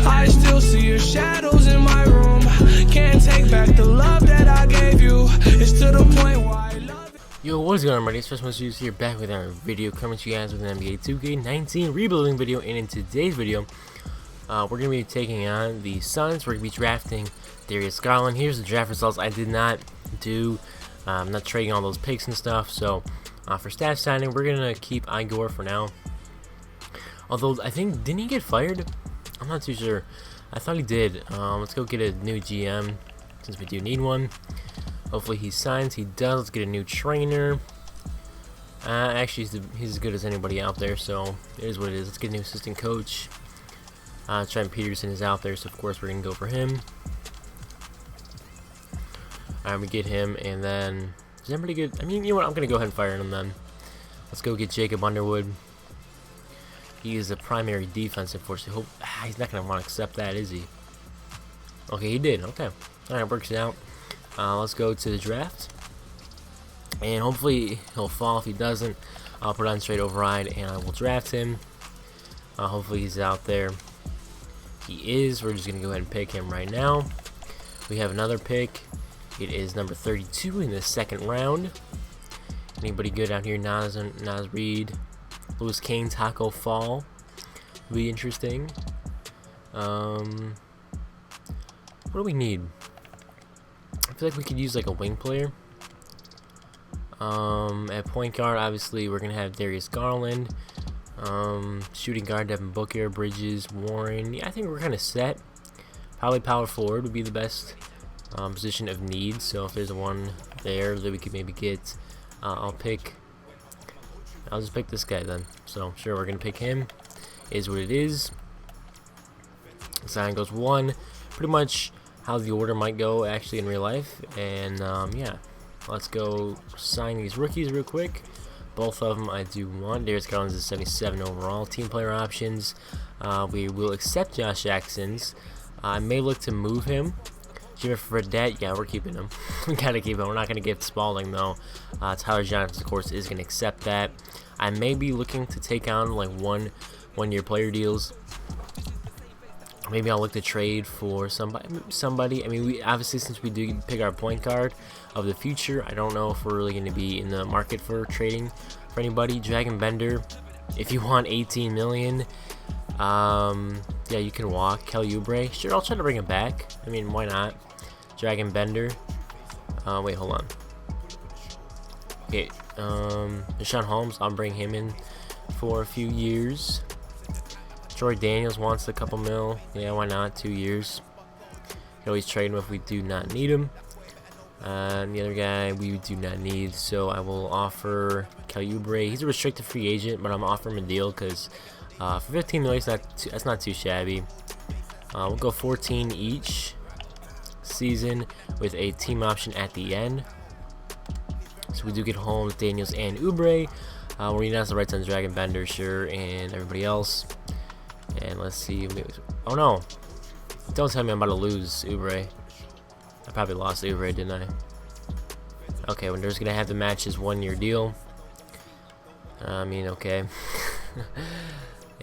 I still see your shadows in my room. Can't take back the love that I gave you. It's to the point where I love it. Yo, what is going on, everybody? It's FreshMode Studios here, back with our video, coming to you guys with an NBA 2K19 rebuilding video. And in today's video, we're going to be taking on the SUNS. We're going to be drafting DARIUS GARLAND. Here's the draft results. I did not do, I'm not trading all those picks and stuff. So, for staff signing, we're going to keep Igor for now. Although, I think, didn't he get fired? I'm not too sure. I thought he did. Let's go get a new GM, since we do need one. Hopefully he signs. He does. Let's get a new trainer. Actually, he's as good as anybody out there, so it is what it is. Let's get a new assistant coach. Trent Peterson is out there, so of course we're going to go for him. Alright, we get him, and then... Is that pretty good? I mean, you know what? I'm going to go ahead and fire him then. Let's go get Jacob Underwood. He is a primary defensive force. He's not going to want to accept that, is he? Okay, he did. Okay. Alright, works it out. Let's go to the draft. And hopefully he'll fall. If he doesn't, I'll put on straight override and I will draft him. Hopefully he's out there. He is. We're just going to go ahead and pick him right now. We have another pick. It is number 32 in the second round. Anybody good out here? Nas Reed. Louis Kane, Taco Fall. Will be interesting. What do we need? I feel like we could use like a wing player. At point guard, obviously we're gonna have DARIUS GARLAND. Shooting guard, Devin Booker, Bridges, Warren. Yeah, I think we're kind of set. Probably power forward would be the best position of need. So if there's one there that we could maybe get, I'll just pick this guy then. So sure, we're gonna pick him. Is what it is. Sign goes 1. Pretty much how the order might go actually in real life. And yeah, let's go sign these rookies real quick. Both of them I do want. DARIUS GARLAND is 77 overall. Team player options. We will accept Josh Jackson's. I may look to move him. Jimmy Fredette, yeah, we're keeping him. We gotta keep him. We're not gonna give Spalding though. Tyler Johnson, of course, is gonna accept that. I may be looking to take on like one-year player deals. Maybe I'll look to trade for somebody. I mean, we obviously, since we do pick our point guard of the future, I don't know if we're really going to be in the market for trading for anybody. Dragon Bender, if you want 18 million, yeah, you can walk. Kelly Oubre, sure, I'll try to bring him back. I mean, why not? Dragon Bender. Wait, hold on. Okay, Deshaun Holmes, I'll bring him in for a few years. Troy Daniels wants a couple mil. Yeah, why not? 2 years. Can always trade him if we do not need him. And the other guy we do not need, so I will offer Kelly Oubre. He's a restricted free agent, but I'm offering him a deal because for 15 million, that's not too shabby. We'll go 14 each season with a team option at the end. So we do get Holmes, Daniels, and Oubre. We're announcing the rights on Dragon Bender, sure, and everybody else. And let's see. Oh no! Don't tell me I'm about to lose Oubre. I probably lost Oubre, didn't I? Okay, when there's gonna have to match his 1-year deal. I mean, okay.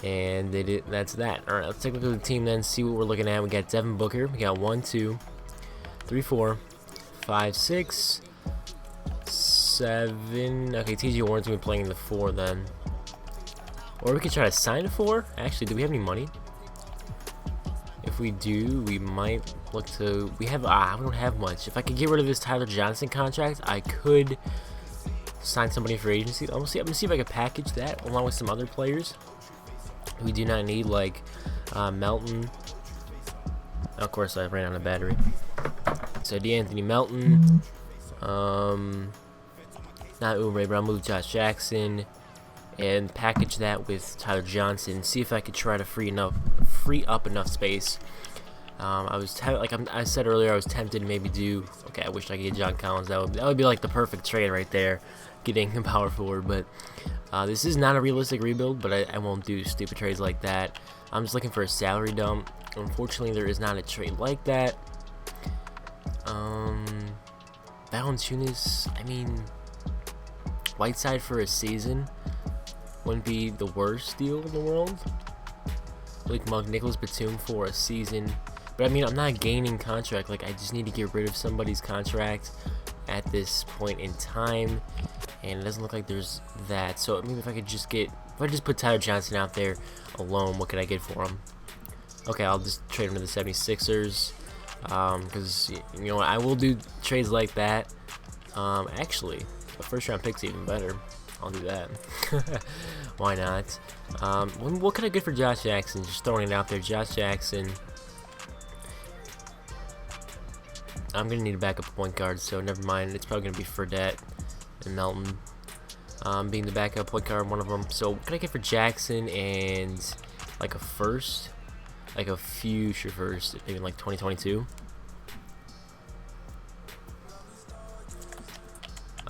And they did. That's that. All right, let's take a look at the team then. See what we're looking at. We got Devin Booker. We got 1, 2, 3, 4, 5, 6, 7. Okay, TJ Warren's gonna be playing the 4 then. Or we could try to sign a 4. Actually, do we have any money? If we do, we might look to. We have. We don't have much. If I could get rid of this Tyler Johnson contract, I could sign somebody for agency. I'm gonna see if I can package that along with some other players. We do not need, like Melton. Of course, I ran out of battery. So DeAnthony Melton. Not Oubre, but I'll move Josh Jackson. And package that with Tyler Johnson. See if I could try to free up enough space. I said earlier, I was tempted to maybe do. Okay, I wish I could get John Collins. That would be like the perfect trade right there, getting a power forward. But this is not a realistic rebuild. But I won't do stupid trades like that. I'm just looking for a salary dump. Unfortunately, there is not a trade like that. Valanciunas, I mean, Whiteside for a season wouldn't be the worst deal in the world. Malik Monk, Nicholas Batum for a season. But I mean, I'm not gaining contract. Like, I just need to get rid of somebody's contract at this point in time, and it doesn't look like there's that. So I mean, if I just put Tyler Johnson out there alone, what could I get for him? Okay, I'll just trade him to the 76ers, because you know what, I will do trades like that. Actually, the first round pick's even better. I'll do that. Why not? What could I get for Josh Jackson? Just throwing it out there. Josh Jackson. I'm gonna need a backup point guard, so never mind. It's probably gonna be Fredette and Melton, being the backup point guard, one of them. So what can I get for Jackson and like a first, like a future first, maybe like 2022?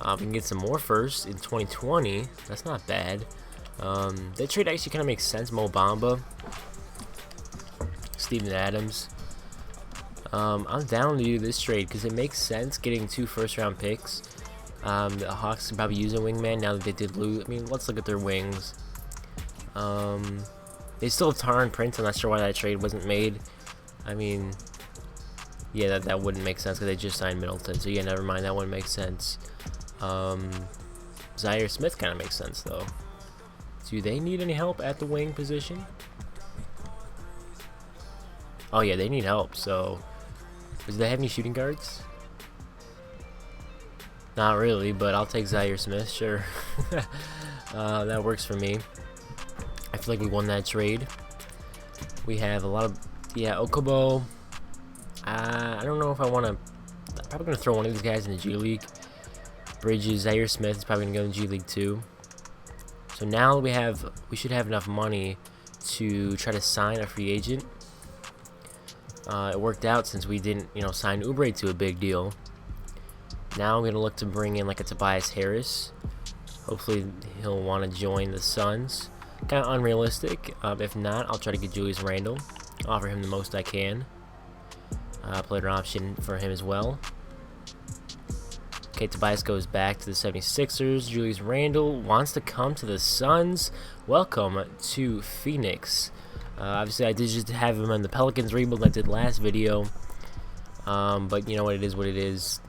We can get some more firsts in 2020. That's not bad. That trade actually kind of makes sense. Mo Bamba, Steven Adams. I'm down to do this trade because it makes sense getting 2 first-round picks. The Hawks can probably use a wingman now that they did lose. I mean, let's look at their wings. They still have Tar and Prince. I'm not sure why that trade wasn't made. I mean, yeah, that wouldn't make sense because they just signed Middleton. So yeah, never mind. That wouldn't make sense. Zaire Smith kind of makes sense though. Do they need any help at the wing position? Oh yeah, they need help. So, do they have any shooting guards? Not really, but I'll take Zaire Smith, sure. That works for me. I feel like we won that trade. We have a lot of, yeah, Okubo. I don't know if I want to. I'm probably gonna throw one of these guys in the G League. Bridges, Zaire Smith is probably gonna go in the G League too. So now we should have enough money to try to sign a free agent. It worked out since we didn't, sign Oubre to a big deal. Now I'm gonna look to bring in like a Tobias Harris. Hopefully he'll want to join the Suns. Kind of unrealistic. If not, I'll try to get Julius Randle. Offer him the most I can. Player option for him as well. Okay, Tobias goes back to the 76ers. Julius Randle wants to come to the Suns. Welcome to Phoenix. Obviously, I did just have him on the Pelicans rebuild I did last video. But you know what, it is what it is.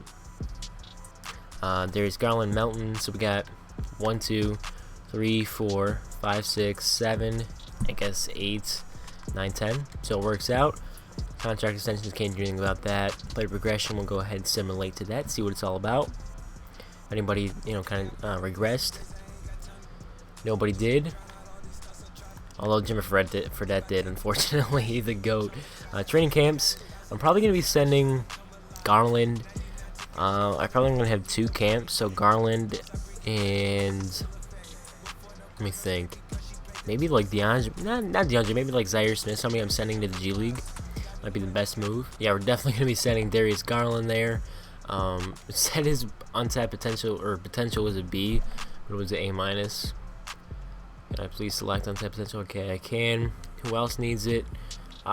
There's Garland, Melton. So we got 1, 2, 3, 4, 5, 6, 7, I guess 8, 9, 10. So it works out. Contract extensions, can't do anything about that. Player progression, we'll go ahead and simulate to that, see what it's all about. Anybody, kind of regressed? Nobody did. Although Jimmy Fredette did, unfortunately, the GOAT. Training camps, I'm probably going to be sending Garland. I'm probably going to have 2 camps, so Garland and, let me think, maybe like DeAndre, not DeAndre, maybe like Zaire Smith, somebody I'm sending to the G League. Might be the best move. Yeah, we're definitely going to be sending Darius Garland there. It said his untapped potential was a B, but it was an A-. Can I please select untapped potential? Okay, I can. Who else needs it?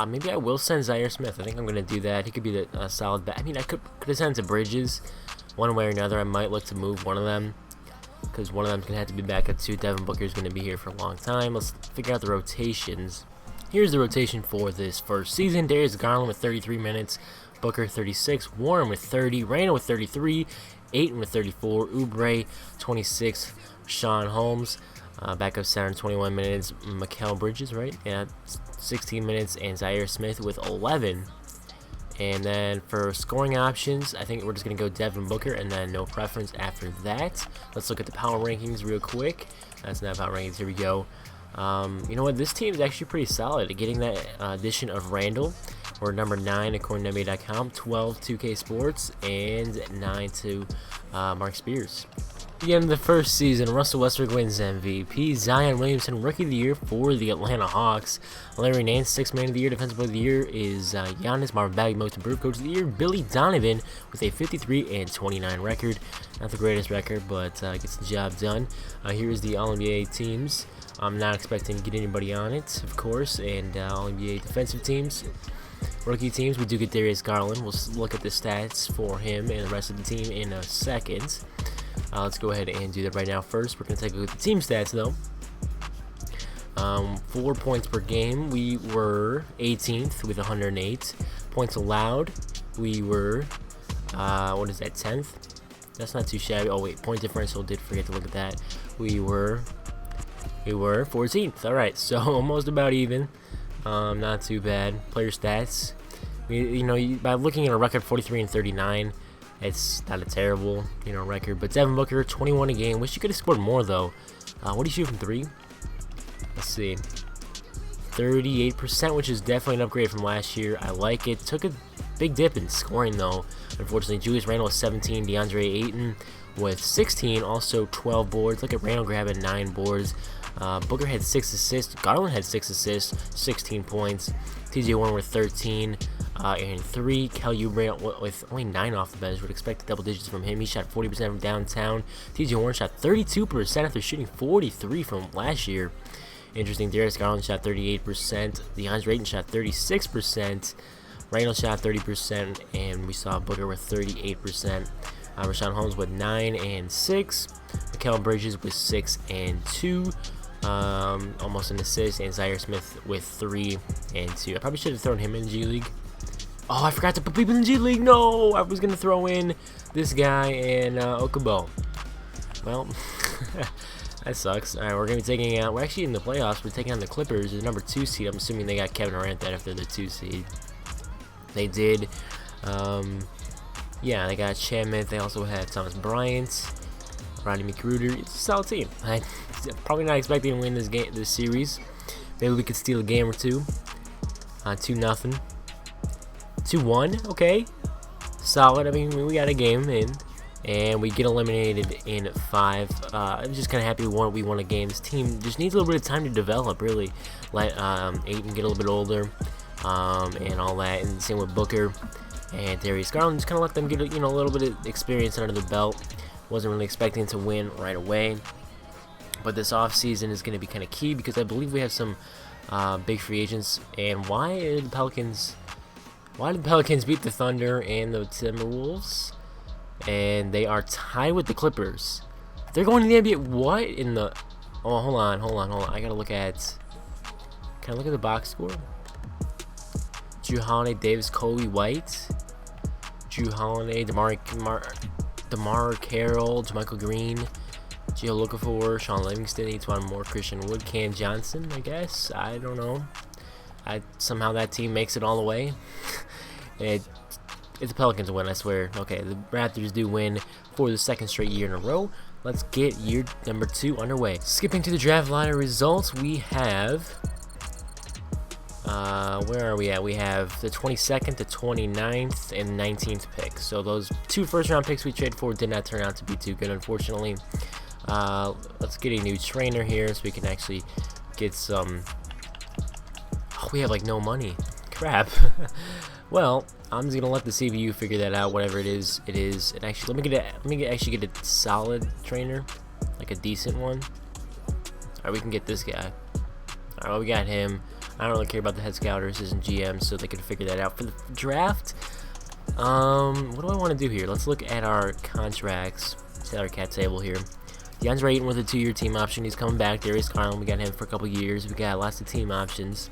Maybe I will send Zaire Smith. I think I'm going to do that. He could be the solid back. I mean, I could have sent to Bridges. One way or another, I might look to move one of them, because one of them's going to have to be back at 2. Devin Booker's going to be here for a long time. Let's figure out the rotations. Here's the rotation for this first season. Darius Garland with 33 minutes, Booker 36, Warren with 30, Randle with 33, Ayton with 34, Oubre 26, Sean Holmes, backup center 21 minutes, Mikal Bridges, right? Yeah, 16 minutes, and Zaire Smith with 11. And then for scoring options, I think we're just going to go Devin Booker and then no preference after that. Let's look at the power rankings real quick. That's not power rankings. Here we go. You know what? This team is actually pretty solid. Getting that addition of Randle. We're number 9 according to NBA.com, 12 2K Sports, and 9 to Mark Spears. Again, the first season, Russell Westbrook wins MVP. Zion Williamson, Rookie of the Year for the Atlanta Hawks. Larry Nance, 6th Man of the Year. Defensive Player of the Year is Giannis. Marvin Bagley, Most Improved Coach of the Year. Billy Donovan with a 53-29 record. Not the greatest record, but gets the job done. Here is the All-NBA teams. I'm not expecting to get anybody on it, of course, and All-NBA defensive teams. Rookie teams, we do get Darius Garland. We'll look at the stats for him and the rest of the team in a second. Let's go ahead and do that right now. First, we're going to take a look at the team stats, though. 4 points per game, we were 18th with 108 points allowed. We were what is that, 10th? That's not too shabby. Oh wait, point differential, did forget to look at that. We were 14th. All right, so almost about even. Not too bad. Player stats, by looking at a record 43 and 39, it's not a terrible record. But Devin Booker, 21 a game. Wish you could have scored more though. What do you shoot from 3? Let's see, 38%, which is definitely an upgrade from last year. I like it. Took a big dip in scoring though, unfortunately. Julius Randle with 17, DeAndre Ayton with 16, also 12 boards. Look at Randle grabbing 9 boards. Booker had 6 assists. Garland had 6 assists, 16 points. TJ Warren with 13 and 3. Kel Oubre with only 9 off the bench. Would expect double digits from him. He shot 40% from downtown. TJ Warren shot 32% after shooting 43 from last year. Interesting. Darius Garland shot 38%. DeAndre Ayton shot 36%. Randall shot 30%, and we saw Booker with 38%. Rashawn Holmes with 9 and 6. Mikal Bridges with 6 and 2. Almost an assist. And Zaire Smith with 3 and 2. I probably should have thrown him in G League. Oh, I forgot to put people in G League. No, I was going to throw in this guy and Okubo. Well, that sucks. All right, we're going to be taking out. We're actually in the playoffs. We're taking on the Clippers, the number 2 seed. I'm assuming they got Kevin Durant that after the 2 seed. They did. Yeah, they got Shaman. They also had Thomas Bryant, Rodney McGruder. It's a solid team. I'm probably not expecting to win this series. Maybe we could steal a game or two. 2-0. 2-1. Okay, solid. I mean, we got a game in, and we get eliminated in 5. I'm just kind of happy we won a game. This team just needs a little bit of time to develop. Really, let Ayton get a little bit older, and all that. And same with Booker and Darius Garland. Just kind of let them get a little bit of experience under their belt. Wasn't really expecting to win right away, but this off season is going to be kind of key because I believe we have some big free agents. And why did the Pelicans beat the Thunder and the Timberwolves? And they are tied with the Clippers. They're going to the NBA. What in the? Oh, hold on. I gotta look at. Can I look at the box score? Drew Holiday, Davis, Kobe White, Drew Holiday, DeMar Carroll, JaMychal Green, Gio Okafor, Sean Livingston, Etuan Moore, Christian Wood, Cam Johnson. I guess, I don't know. Somehow that team makes it all the way. It's the Pelicans win, I swear. Okay, the Raptors do win for the 2nd straight year in a row. Let's get year number 2 underway. Skipping to the draft lottery results, we have. Where are we at? We have the 22nd, the 29th, and 19th pick. So those 2 first-round picks we traded for did not turn out to be too good, unfortunately. Let's get a new trainer here so we can actually get some. Oh, we have like no money. Crap. Well, I'm just gonna let the CPU figure that out. Whatever it is, it is. And actually, let me actually get a solid trainer, like a decent one. All right, we can get this guy. All right, well, we got him. I don't really care about the head scouters and GMs, so they can figure that out for the draft. What do I want to do here? Let's look at our contracts. Salary cap table here. DeAndre Ayton with a 2-year team option. He's coming back. Darius Garland, we got him for a couple years. We got lots of team options.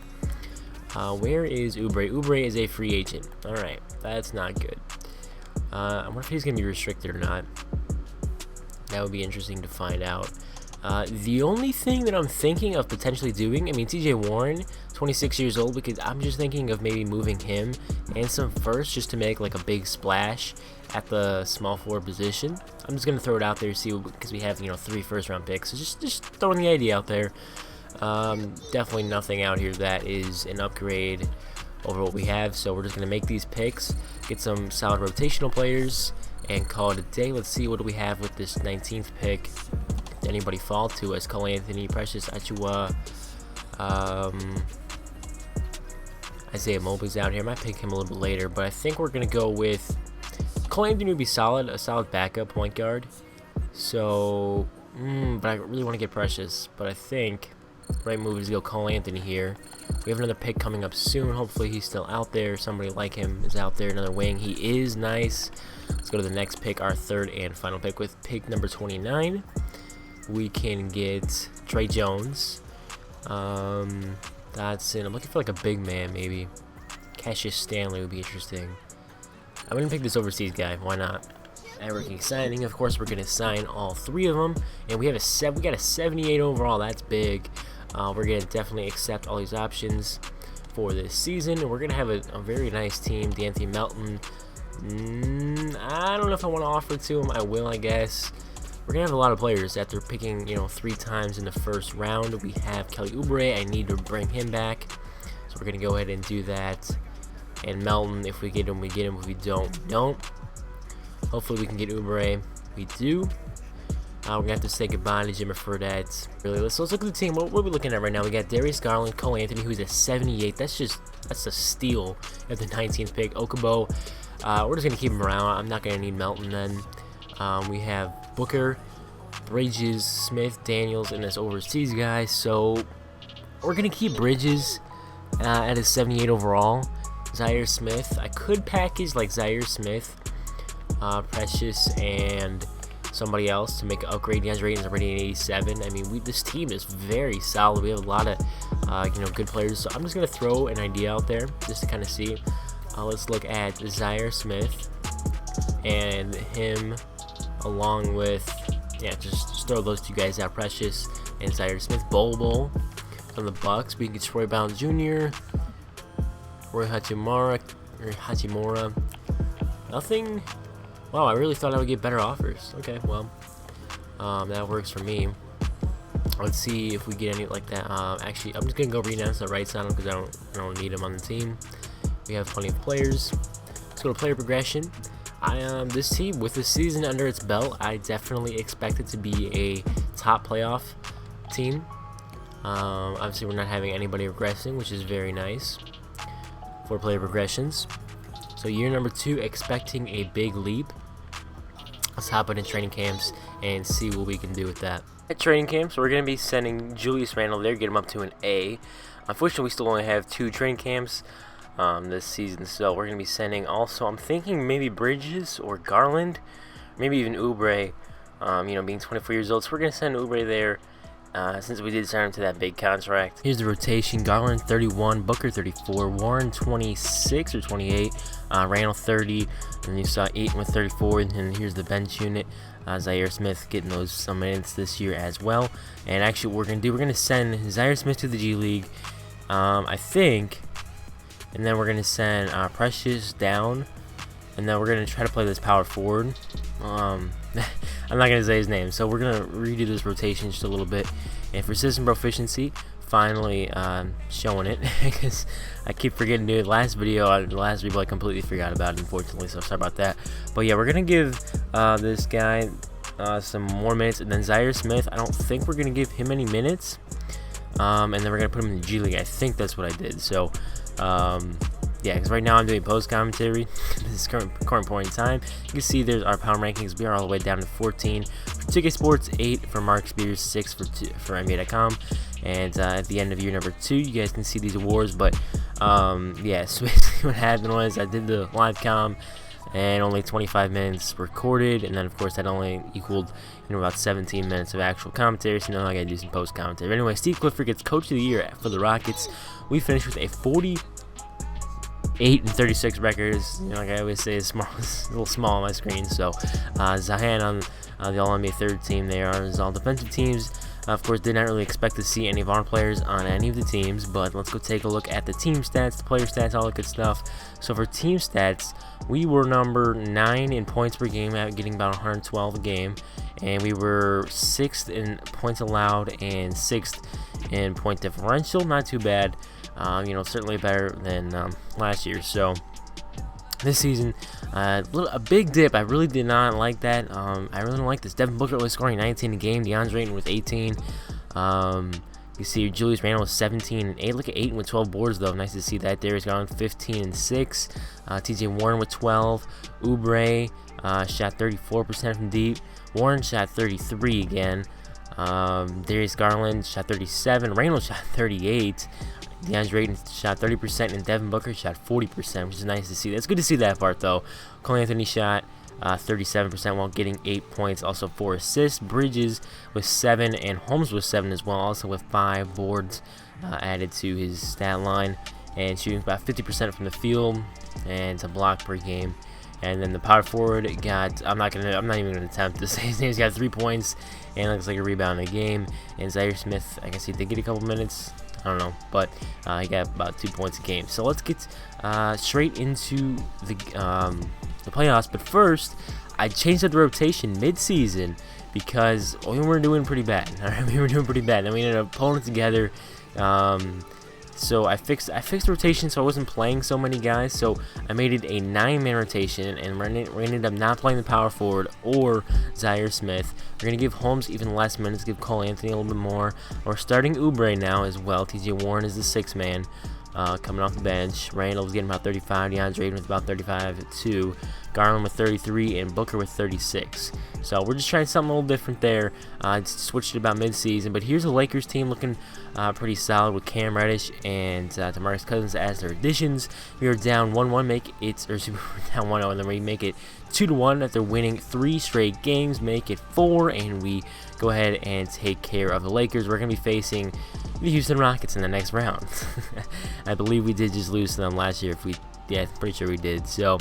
Where is Oubre? Oubre is a free agent. All right, that's not good. I wonder if he's gonna be restricted or not. That would be interesting to find out. The only thing that I'm thinking of potentially doing, I mean, TJ Warren, 26 years old, because I'm just thinking of maybe moving him and some first just to make like a big splash at the small forward position. I'm just gonna throw it out there, see, because we have 3 first-round picks. So just throwing the idea out there. Definitely nothing out here that is an upgrade over what we have. So we're just gonna make these picks, get some solid rotational players, and call it a day. Let's see, what do we have with this 19th pick. Did anybody fall to us? Cole Anthony, Precious Achua, Isaiah Mobley's out here. I might pick him a little bit later, but I think we're gonna go with Cole Anthony. Would be solid, a solid backup point guard. So, but I really want to get Precious. But I think the right move is to go Cole Anthony here. We have another pick coming up soon. Hopefully he's still out there. Somebody like him is out there. Another wing. He is nice. Let's go to the next pick, our 3rd and final pick with pick number 29. We can get Trey Jones. That's it. I'm looking for like a big man, maybe. Cassius Stanley would be interesting. I'm gonna pick this overseas guy. Why not? And we're signing. Of course, we're gonna sign all 3 of them, and we got a 78 overall. That's big. We're gonna definitely accept all these options for this season. And we're gonna have a very nice team. D'Anthony Melton. I don't know if I want to offer it to him. I will, I guess. We're gonna have a lot of players after picking, 3 times in the first round. We have Kelly Oubre. I need to bring him back, so we're gonna go ahead and do that. And Melton, if we get him, we get him. If we don't, we don't. Hopefully we can get Oubre. We do. We're gonna have to say goodbye to Jimmy for that. Really, let's look at the team. What are we looking at right now? We got DARIUS GARLAND, Cole Anthony, who's at 78. That's a steal at the 19th pick. Okubo. We're just gonna keep him around. I'm not gonna need Melton then. We have Booker, Bridges, Smith, Daniels, and this overseas guy. So we're gonna keep Bridges at a 78 overall. Zaire Smith. I could package like Zaire Smith, Precious, and somebody else to make an upgrade. He has ratings already at 87. I mean, this team is very solid. We have a lot of good players. So I'm just gonna throw an idea out there just to kind of see. Let's look at Zaire Smith and him, along with just throw those 2 guys out, Precious and Zaire Smith. Bowl from the Bucks. We can get Troy Brown Jr., Roy Hachimura. Nothing. Wow, I really thought I would get better offers. Okay, well, that works for me. Let's see if we get any like that. Actually, I'm just gonna go renounce the rights on him because I don't need him on the team. We have plenty of players. Let's go to player progression. This team, with the season under its belt, I definitely expect it to be a top playoff team. Obviously, we're not having anybody regressing, which is very nice for player progressions. So year number 2, expecting a big leap. Let's hop into training camps and see what we can do with that. At training camps, we're going to be sending Julius Randle there, get him up to an A. Unfortunately, we still only have 2 training camps this season, so we're going to be sending also, I'm thinking maybe Bridges or Garland, maybe even Oubre, being 24 years old. So we're going to send Oubre there since we did sign him to that big contract. Here's the rotation. Garland 31, Booker 34, Warren 26 or 28, Randall 30, and you saw 8 with 34, and here's the bench unit. Zaire Smith getting those some minutes this year as well. And actually what we're going to send Zaire Smith to the G League, I think. And then we're going to send Precious down. And then we're going to try to play this power forward. I'm not going to say his name. So we're going to redo this rotation just a little bit. And for system proficiency, finally showing it. Because I keep forgetting to do it. Last video, I completely forgot about it, unfortunately. So sorry about that. But yeah, we're going to give this guy some more minutes. And then Zaire Smith, I don't think we're going to give him any minutes. And then we're going to put him in the G League. I think that's what I did. So yeah, because right now I'm doing post commentary. This is current point in time. You can see there's our power rankings. We are all the way down to 14 for Ticket Sports, 8 for Mark Spears, 6 for NBA.com. And at the end of year number 2, you guys can see these awards. But yeah, so basically what happened was I did the live com and only 25 minutes recorded, and then of course that only equaled about 17 minutes of actual commentary, so now I gotta do some post commentary. But anyway, Steve Clifford gets Coach of the Year for the Rockets. We finished with a 48-36 records. Like I always say, it's small, it's a little small on my screen. So Zahan on the All-NBA third team. They are all defensive teams. Of course, did not really expect to see any of our players on any of the teams, but let's go take a look at the team stats, the player stats, all that good stuff. So for team stats, we were number 9 in points per game, getting about 112 a game, and we were 6th in points allowed and 6th in point differential. Not too bad, certainly better than last year. So this season, a big dip. I really did not like that. I really don't like this. Devin Booker was scoring 19 a game. DeAndre Ayton with 18. You see Julius Randle with 17 and 8. Look at Ayton with 12 boards, though. Nice to see that. Darius Garland 15 and 6. TJ Warren with 12. Oubre shot 34% from deep. Warren shot 33 again. Darius Garland shot 37. Randle shot 38. DeAndre Ayton shot 30%, and Devin Booker shot 40%, which is nice to see. That's good to see that part, though. Cole Anthony shot 37% while getting 8 points. Also 4 assists. Bridges with 7 and Holmes with 7 as well. Also with 5 boards added to his stat line, and shooting about 50% from the field and a block per game. And then the power forward got, I'm not even gonna attempt to say his name. He's got 3 points and looks like a rebound a game. And Zaire Smith, I guess he did get a couple minutes, I don't know, but he got about 2 points a game. So let's get straight into the playoffs. But first, I changed up the rotation mid-season because we were doing pretty bad. We were doing pretty bad. Then we ended up pulling it together. So I fixed the rotation so I wasn't playing so many guys. So I made it a 9-man rotation, and we ended up not playing the power forward or Zaire Smith. We're going to give Holmes even less minutes, give Cole Anthony a little bit more. We're starting Oubre now as well. TJ Warren is the 6th man. Coming off the bench. Randall's getting about 35. DeAndre with about 35 too. Garland with 33 and Booker with 36. So we're just trying something a little different there. Switched it about mid-season, but here's the Lakers team looking pretty solid with Cam Reddish and DeMarcus Cousins as their additions. We are down 1-1, make it, or we're down 1-0, and then we make it 2-1 after winning 3 straight games, make it 4, and we go ahead and take care of the Lakers. We're going to be facing the Houston Rockets in the next round. I believe we did just lose to them last year. Yeah, pretty sure we did. So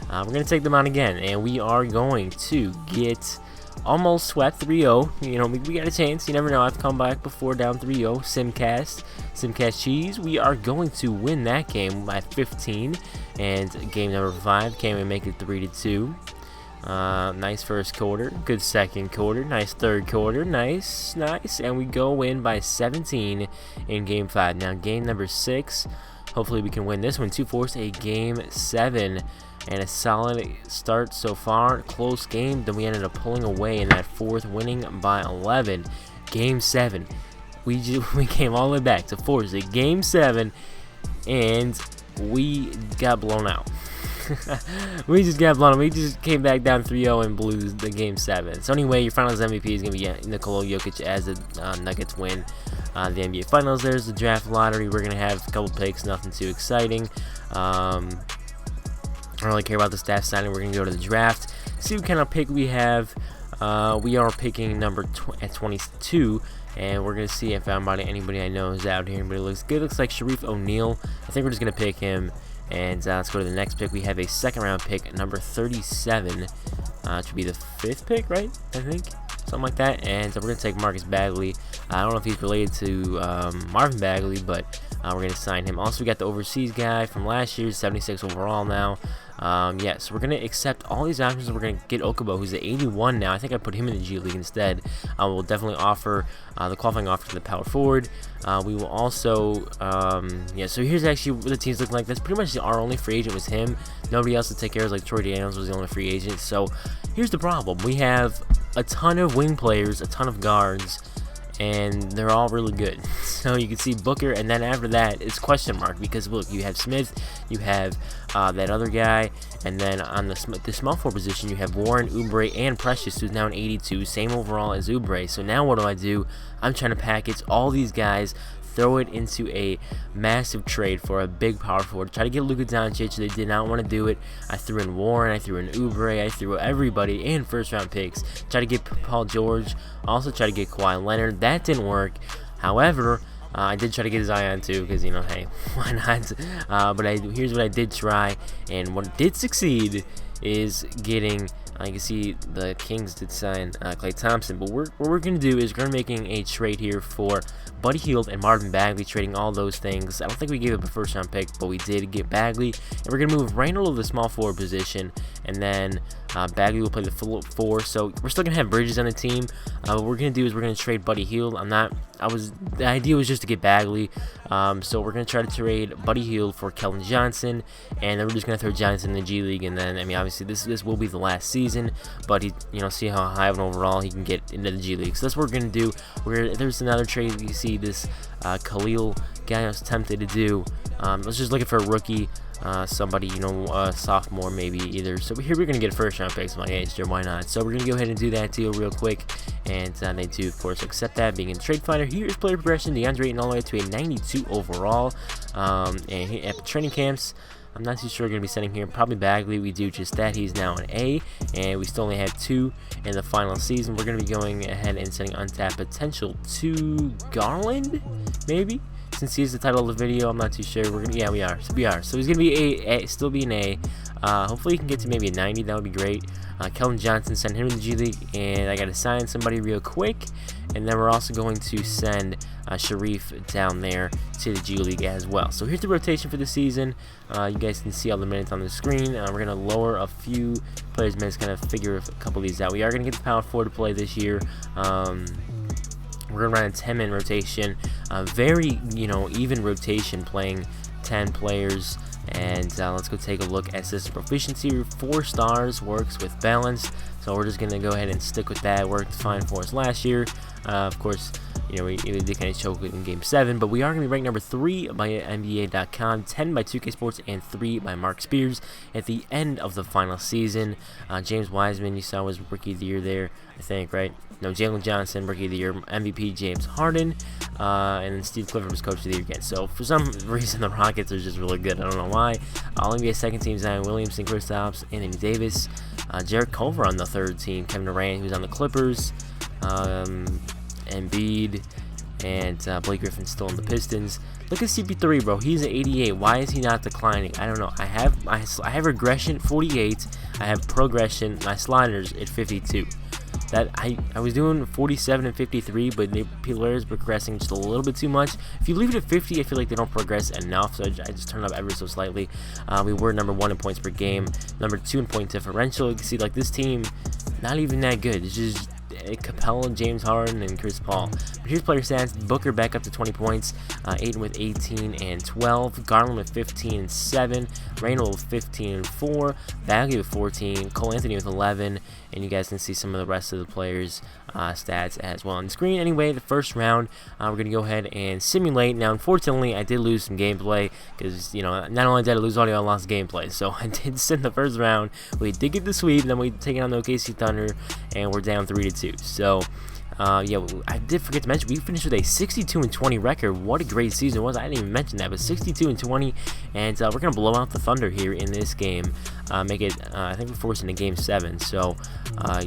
we're going to take them on again, and we are going to get almost swept 3-0. You know, we got a chance. You never know. I've come back before down 3-0. Simcast Cheese. We are going to win that game by 15, and game number 5, can we make it 3-2? Nice first quarter, good second quarter, nice third quarter, nice, and we go in by 17 in game 5. Now game number 6, hopefully we can win this one to force a game 7, and a solid start so far. Close game, then we ended up pulling away in that 4th, winning by 11. Game 7, we came all the way back to force a game 7, and we got blown out. We just got blown. We just came back down 3-0 and blew the game 7. So anyway, your Finals MVP is going to be Nikola Jokic as the Nuggets win the NBA Finals. There's the draft lottery. We're going to have a couple picks, nothing too exciting. I don't really care about the staff signing. We're going to go to the draft, see what kind of pick we have. We are picking number at 22. And we're going to see if anybody I know is out here. But it looks good. Looks like Sharif O'Neal. I think we're just going to pick him. And let's go to the next pick. We have a 2nd round pick, number 37. Should be the 5th pick, right? I think. Something like that. And we're going to take Marcus Bagley. I don't know if he's related to Marvin Bagley, but we're going to sign him. Also, we got the overseas guy from last year, 76 overall now. Yeah, so we're going to accept all these options. We're going to get Okubo, who's at 81 now. I think I put him in the G League instead. We'll definitely offer the qualifying offer to the power forward. We will also, yeah, so here's actually what the team's looking like. That's pretty much our only free agent was him. Nobody else to take care of, like Troy Daniels was the only free agent. So here's the problem. We have a ton of wing players, a ton of guards, and they're all really good. So you can see Booker, and then after that it's question mark, because look, you have Smith, you have that other guy, and then on the small forward position you have Warren, Oubre, and Precious, who's now an 82, same overall as Oubre. So now what do? I'm trying to package all these guys, throw it into a massive trade for a big power forward. Try to get Luka Doncic. They did not want to do it. I threw in Warren, I threw in Oubre, I threw everybody in 1st round picks. Try to get Paul George, also try to get Kawhi Leonard. That didn't work. However, I did try to get Zion too, because, you know, hey, why not? But here's what I did try, and what did succeed is getting, you can see the Kings did sign Klay Thompson. But what we're going to do is we're making a trade here for Buddy Hield and Marvin Bagley, trading all those things. I don't think we gave up a 1st round pick, but we did get Bagley. And we're going to move Randle to the small forward position, and then Bagley will play the 4. So we're still going to have Bridges on the team. What we're going to do is we're going to trade Buddy Hield. The idea was just to get Bagley. So we're going to try to trade Buddy Hield for Keldon Johnson, and then we're just going to throw Johnson in the G League. And then, I mean, obviously this will be the last season, but see how high of an overall he can get into the G League. So that's what we're going to do. There's another trade. You see this Khalil guy I was tempted to do. I was just looking for a rookie. Somebody, sophomore maybe either. So here we're going to get a 1st round picks. I'm like, hey, sure, why not? So we're going to go ahead and do that deal real quick. And they do, of course, accept that. Being in the trade finder, here's player progression. DeAndre Ayton all the way to a 92 overall. And at training camps, I'm not too sure we're going to be sending here. Probably Bagley. We do just that. He's now an A. And we still only have 2 in the final season. We're going to be going ahead and sending untapped potential to Garland, maybe? Since he's the title of the video, I'm not too sure. We're gonna, yeah, we are. So he's gonna be still be an A. Hopefully he can get to maybe a 90. That would be great. Keldon Johnson, send him to the G League, and I gotta sign somebody real quick. And then we're also going to send Sharif down there to the G League as well. So here's the rotation for the season. You guys can see all the minutes on the screen. We're gonna lower a few players' minutes, kind of figure a couple of these out. We are gonna get the power forward to play this year. We're going to run a 10-man rotation, very, even rotation, playing 10 players. And let's go take a look at system proficiency. 4 stars works with balance, so we're just going to go ahead and stick with that. It worked fine for us last year. Of course, we did kind of choke in Game 7, but we are going to be ranked number 3 by NBA.com, 10 by 2K Sports, and 3 by Mark Spears at the end of the final season. James Wiseman, you saw, was Rookie of the Year there, I think, right? No, Jalen Johnson, Rookie of the Year, MVP James Harden, and then Steve Clifford was Coach of the Year again. So for some reason, the Rockets are just really good. I don't know why. All NBA second team, Zion Williamson, Kristaps, Anthony Davis, Jarrett Culver on the third team, Kevin Durant, who's on the Clippers, Embiid, and Blake Griffin still on the Pistons. Look at CP3, bro. He's at 88. Why is he not declining? I don't know. I have regression at 48. I have progression. My sliders at 52. That I was doing 47 and 53, but the players progressing just a little bit too much. If you leave it at 50, I feel like they don't progress enough, so I just turn it up ever so slightly. We were number 1 in points per game, number 2 in point differential. You can see, like, this team, not even that good. It's just Capella, James Harden, and Chris Paul. But here's player stats. Booker back up to 20 points, Ayton with 18 and 12, Garland with 15 and 7, Randle with 15 and 4, Bagley with 14, Cole Anthony with 11, and you guys can see some of the rest of the players' stats as well on the screen. Anyway, the first round, we're going to go ahead and simulate. Now, unfortunately, I did lose some gameplay because, not only did I lose audio, I lost gameplay. So I did send the first round. We did get the sweep, then we take it on the OKC Thunder, and we're down 3-2. So, yeah, I did forget to mention, we finished with a 62-20 record. What a great season it was. I didn't even mention that, but 62-20, and we're going to blow out the Thunder here in this game. Make it, I think we're forced into Game 7. So,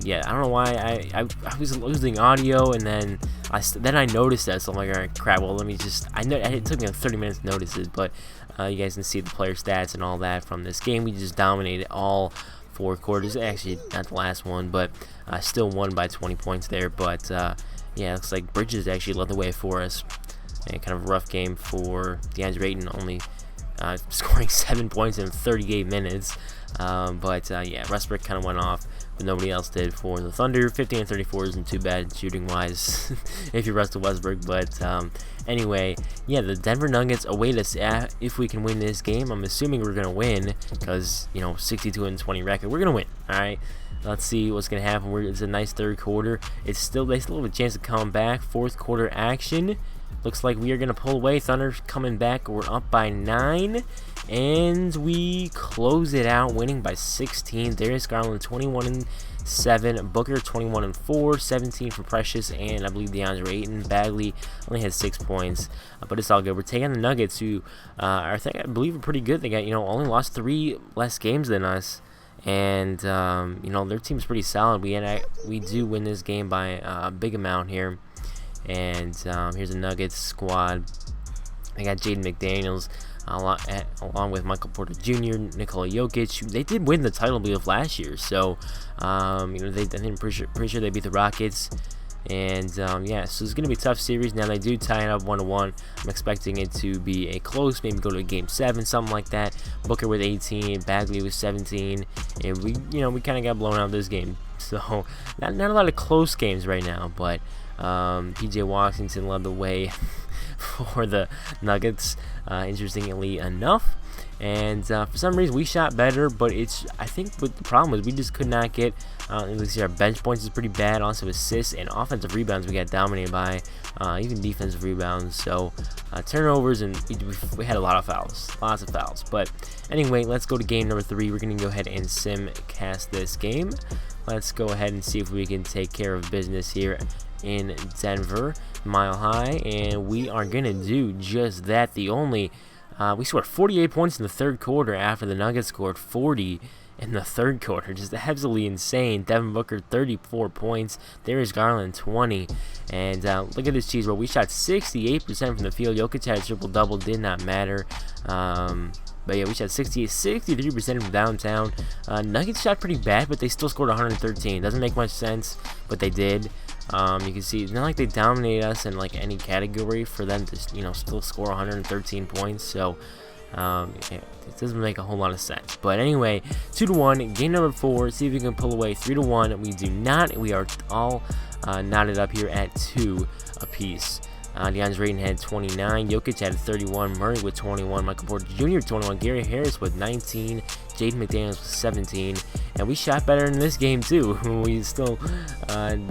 yeah, I don't know why I was losing audio, and then I noticed that, so I'm like, alright, crap, well, let me just, it took me like 30 minutes to notice it, but you guys can see the player stats and all that from this game. We just dominated all 4 quarters. Actually, not the last one, but still won by 20 points there. But yeah, it looks like Bridges actually led the way for us. And kind of a rough game for DeAndre Ayton, only scoring 7 points in 38 minutes. But yeah, Westbrook kind of went off, but nobody else did for the Thunder. 15 and 34 isn't too bad shooting wise if you Russell Westbrook. But anyway, yeah, the Denver Nuggets await us if we can win this game. I'm assuming we're gonna win because 62-20 record. We're gonna win. All right. Let's see what's gonna happen. It's a nice third quarter. They still have a chance to come back. Fourth quarter action. Looks like we are gonna pull away. Thunder's coming back. We're up by 9. And we close it out, winning by 16. Darius Garland 21 and 7, Booker 21 and 4, 17 for Precious, and I believe DeAndre Ayton. Bagley only had 6 points, but it's all good. We're taking the Nuggets, who I believe are pretty good. They got only lost 3 less games than us, and their team's pretty solid. We do win this game by a big amount here, and here's a Nuggets squad. They got Jaden McDaniels, along with Michael Porter Jr., Nikola Jokic. They did win the title, I believe, last year. So, I'm pretty sure they beat the Rockets. And yeah, so it's gonna be a tough series. Now they do tie it up 1-1. I'm expecting it to be a close, maybe go to a Game 7, something like that. Booker with 18, Bagley with 17, and we kind of got blown out this game. So not a lot of close games right now, but PJ Washington led the way for the Nuggets, interestingly enough. And for some reason we shot better, but I think what the problem was we just could not get. You see our bench points is pretty bad. Also assists and offensive rebounds we got dominated by, even defensive rebounds. So turnovers, and we had a lot of fouls, lots of fouls. But anyway, let's go to game number 3. We're gonna go ahead and sim cast this game. Let's go ahead and see if we can take care of business here in Denver, Mile High, and we are gonna do just that. We scored 48 points in the third quarter after the Nuggets scored 40 in the third quarter. Just absolutely insane. Devin Booker 34 points, Darius Garland 20, and look at this cheese roll. We shot 68% from the field. Jokic had a triple-double, did not matter. But yeah, we shot 63% from downtown. Nuggets shot pretty bad, but they still scored 113. Doesn't make much sense, but they did. You can see it's not like they dominated us in like any category for them to still score 113 points. So yeah, it doesn't make a whole lot of sense. But anyway, 2-1, game number 4. See if we can pull away 3-1. We do not. We are all knotted up here at 2 apiece. DeAndre Ayton had 29, Jokic had 31, Murray with 21, Michael Porter Jr. 21, Gary Harris with 19, Jaden McDaniels with 17, and we shot better in this game too. We still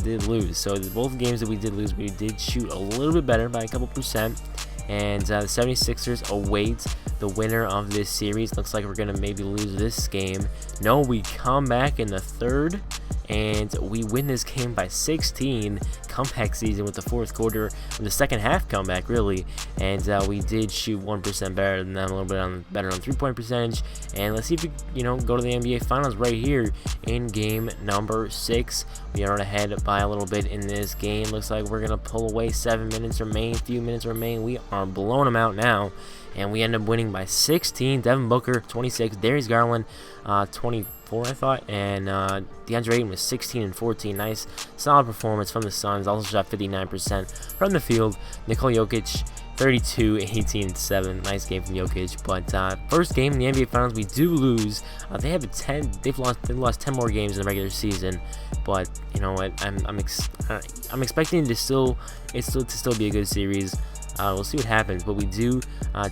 did lose. So both games that we did lose, we did shoot a little bit better by a couple percent. And the 76ers await the winner of this series. Looks like we're going to maybe lose this game. No, we come back in the third, and we win this game by 16. Comeback season with the fourth quarter, with the second half comeback, really. And we did shoot 1% better than them, a little bit better on 3-point percentage. And let's see if we, go to the NBA Finals right here in game number 6. We are ahead by a little bit in this game. Looks like we're gonna pull away. 7 minutes remain, few minutes remain. We are blowing them out now, and we end up winning by 16. Devin Booker 26, Darius Garland 24, I thought, and DeAndre Ayton was 16 and 14. Nice, solid performance from the Suns. Also shot 59% from the field. Nikola Jokic 32, 18, and 7. Nice game from Jokic. But first game in the NBA Finals, we do lose. They've lost 10 more games in the regular season. But you know what? I'm expecting to still be a good series. We'll see what happens. But we do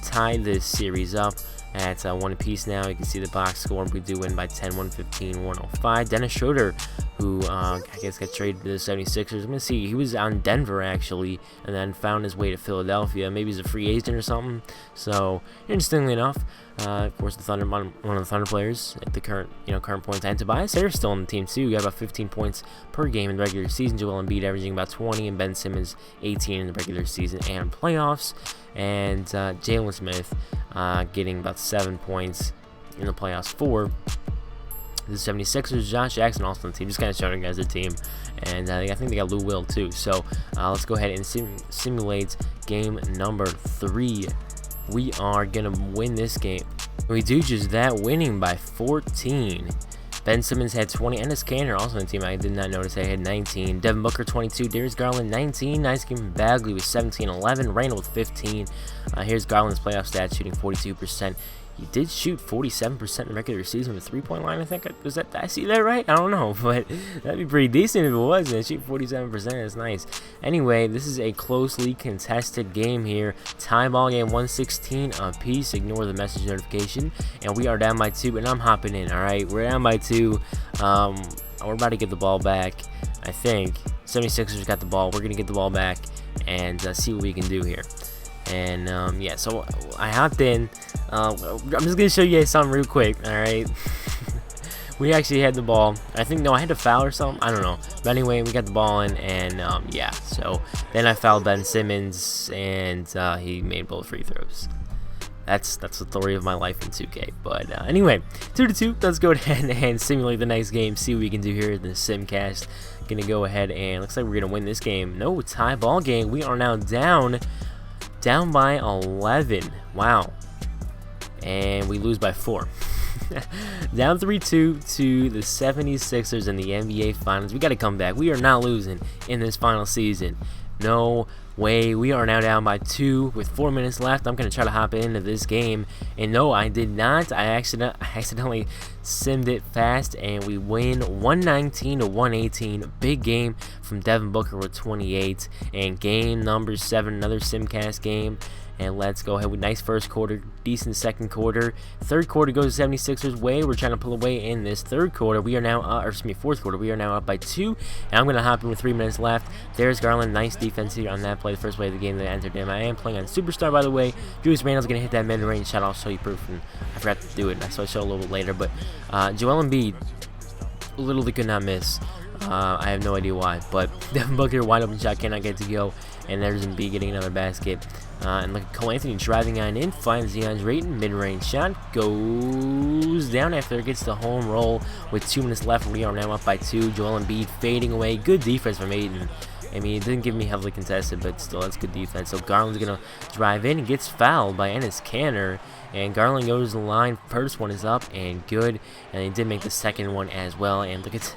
tie this series up at 1 apiece now. You can see the box score. We do win by 10, 115, 105. Dennis Schroeder, who I guess got traded to the 76ers. I'm going to see. He was on Denver, actually, and then found his way to Philadelphia. Maybe he's a free agent or something. So, interestingly enough, of course, one of the Thunder players at the current points. And Tobias Harris still on the team, too. He got about 15 points per game in the regular season. Joel Embiid averaging about 20, and Ben Simmons 18 in the regular season and playoffs. And Jalen Smith getting about 7 points in the playoffs for the 76ers. Josh Jackson also on the team, just kind of showing you guys the team. And I think they got Lou Will too. So let's go ahead and simulate game number 3. We are going to win this game. We do just that, winning by 14. Ben Simmons had 20, and Ennis Kanter also on the team. I did not notice I had 19. Devin Booker 22, Darius Garland 19. Nice game from Bagley with 17, 11. Randle with 15. Here's Garland's playoff stats, shooting 42%. He did shoot 47% in the regular season with the 3-point line, I think. Did I see that right? I don't know, but that'd be pretty decent if it was. And shoot 47%, that's nice. Anyway, this is a closely contested game here. Tie ball game, 116 apiece. Ignore the message notification. And we are down by 2, and I'm hopping in, all right? We're down by 2. We're about to get the ball back, I think. 76ers got the ball. We're going to get the ball back and see what we can do here. And yeah, so I hopped in. I'm just gonna show you guys something real quick. All right, we actually had the ball. I had to foul or something. I don't know. But anyway, we got the ball in, and yeah. So then I fouled Ben Simmons, and he made both free throws. That's the story of my life in 2K. But anyway, 2-2. Let's go ahead and simulate the next game. See what we can do here in the Simcast. Gonna go ahead and looks like we're gonna win this game. No, tie ball game. We are now down by 11. Wow. And we lose by 4. Down 3-2 to the 76ers in the NBA Finals. We got to come back. We are not losing in this final season. No way. We are now down by 2 with 4 minutes left. I'm going to try to hop into this game. And no, I did not. I accidentally simmed it fast, and we win 119 to 118. Big game from Devin Booker with 28. And game number 7, another Simcast game. and let's go ahead with nice first quarter, decent second quarter. Third quarter goes 76ers way. We're trying to pull away in this third quarter. We are now, fourth quarter. We are now up by 2, and I'm gonna hop in with 3 minutes left. There's Garland, nice defense here on that play, the first play of the game that entered him. I am playing on Superstar, by the way. Julius Randle's gonna hit that mid-range shot. I'll show you proof, and I forgot to do it, so I'll show a little bit later. But Joel Embiid literally could not miss. I have no idea why, but Devin Booker, wide open shot, cannot get to go, and there's Embiid getting another basket. And look at Cole Anthony driving on in, finds DeAndre Ayton, mid-range shot, goes down after it gets the home roll with 2 minutes left. We are now up by 2. Joel Embiid fading away, good defense from Ayton. I mean, it didn't give me heavily contested, but still, that's good defense. So Garland's going to drive in and gets fouled by Enes Kanter. And Garland goes to the line. First one is up and good. And he did make the second one as well. And look at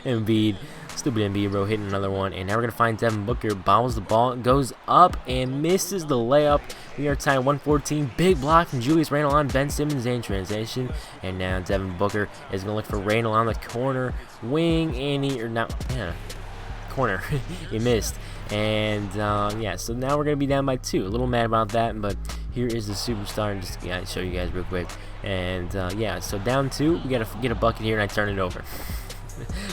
Embiid. Stupid Embiid, bro, hitting another one. And now we're going to find Devin Booker. Bobbles the ball, goes up and misses the layup. We are tied 114. Big block from Julius Randle on Ben Simmons in transition. And now Devin Booker is going to look for Randle on the corner wing. And corner. He missed. And yeah, so now we're gonna be down by 2. A little mad about that, but here is the Superstar, and just show you guys real quick. And yeah, so down 2, we gotta get a bucket here, and I turn it over.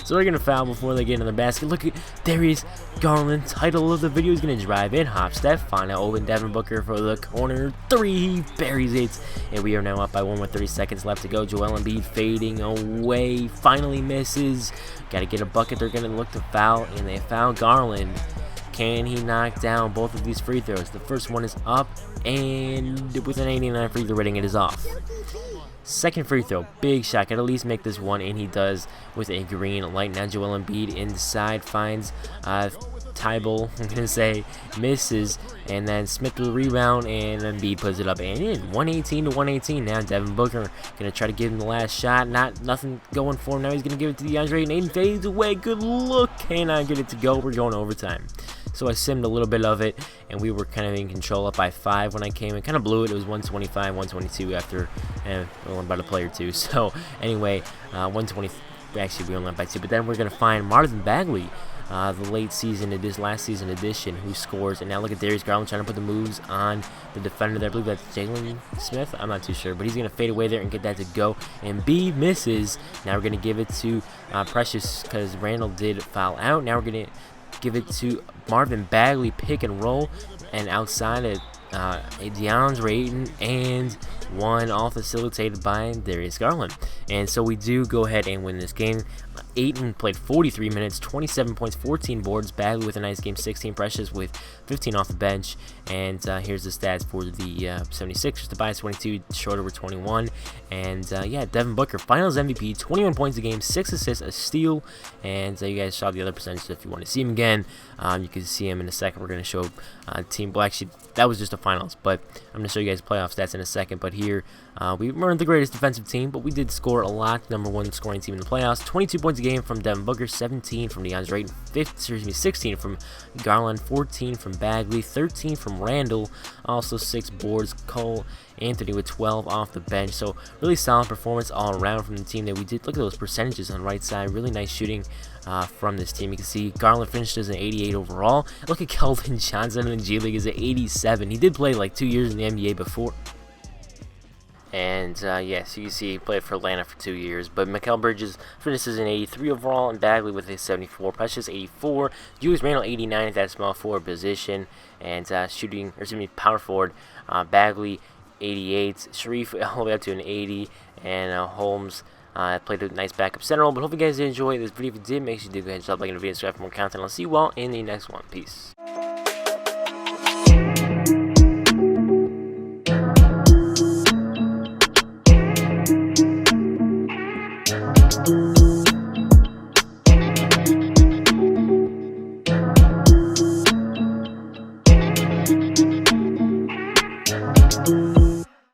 So they're gonna foul before they get in the basket. Look at Darius Garland. Title of the video is gonna drive in, hop step, find out open Devin Booker for the corner 3. He buries it, and we are now up by 1 with 30 seconds left to go. Joel Embiid fading away, finally misses. Gotta get a bucket. They're gonna look to foul, and they foul Garland. Can he knock down both of these free throws? The first one is up, and with an 89 free throw rating, it is off. Second free throw, big shot. Could at least make this one, and he does with a green light. Now Joel Embiid inside finds Tybal, I'm gonna say, misses, and then Smith with the rebound, and Embiid puts it up and in. 118 to 118. Now Devin Booker gonna try to give him the last shot. Nothing going for him. Now he's gonna give it to DeAndre, and Ayton fades away. Good look. Cannot get it to go. We're going overtime. So I simmed a little bit of it, and we were kind of in control, up by 5 when I came in. Kind of blew it. It was 125, 122 after about a play or two. So anyway, 120. Actually, we only went by 2. But then we're gonna find Marvin Bagley, the last season edition, who scores. And now look at Darius Garland trying to put the moves on the defender there. I believe that's Jalen Smith. I'm not too sure, but he's gonna fade away there and get that to go. And B misses. Now we're gonna give it to Precious because Randle did foul out. Now we're gonna give it to Marvin Bagley, pick and roll, and outside it, DeAndre Ayton, and one all facilitated by Darius Garland. And so we do go ahead and win this game. Ayton played 43 minutes, 27 points, 14 boards. Bagley with a nice game, 16 Precious with 15 off the bench. And here's the stats for the 76ers. Tobias 22, Schroeder with 21. And yeah, Devin Booker, Finals MVP, 21 points a game, 6 assists, a steal. And you guys saw the other percentages. If you want to see him again, you can see him in a second. We're going to show team. Well, actually, that was just the finals, but I'm going to show you guys playoff stats in a second. But here, we weren't the greatest defensive team, but we did score a lot. #1 scoring team in the playoffs. 22 points a game from Devin Booker, 17 from DeAndre Ayton, 16 from Garland, 14 from Bagley, 13 from Randle, also 6 boards. Cole Anthony with 12 off the bench. So really solid performance all around from the team that we did. Look at those percentages on the right side. Really nice shooting from this team. You can see Garland finished as an 88 overall. Look at Kelvin Johnson in the G League is an 87. He did play like 2 years in the NBA before. And yes, you can see he played for Atlanta for 2 years. But Mikal Bridges finishes an 83 overall, and Bagley with a 74. Precious 84. Julius Randle 89 at that small forward position, and power forward. Bagley 88. Sharif all the way up to an 80, and Holmes played a nice backup center role. But hope you guys did enjoy this video. If you did, make sure you do go ahead and stop liking the video, subscribe for more content. I'll see you all in the next one. Peace. Thank you.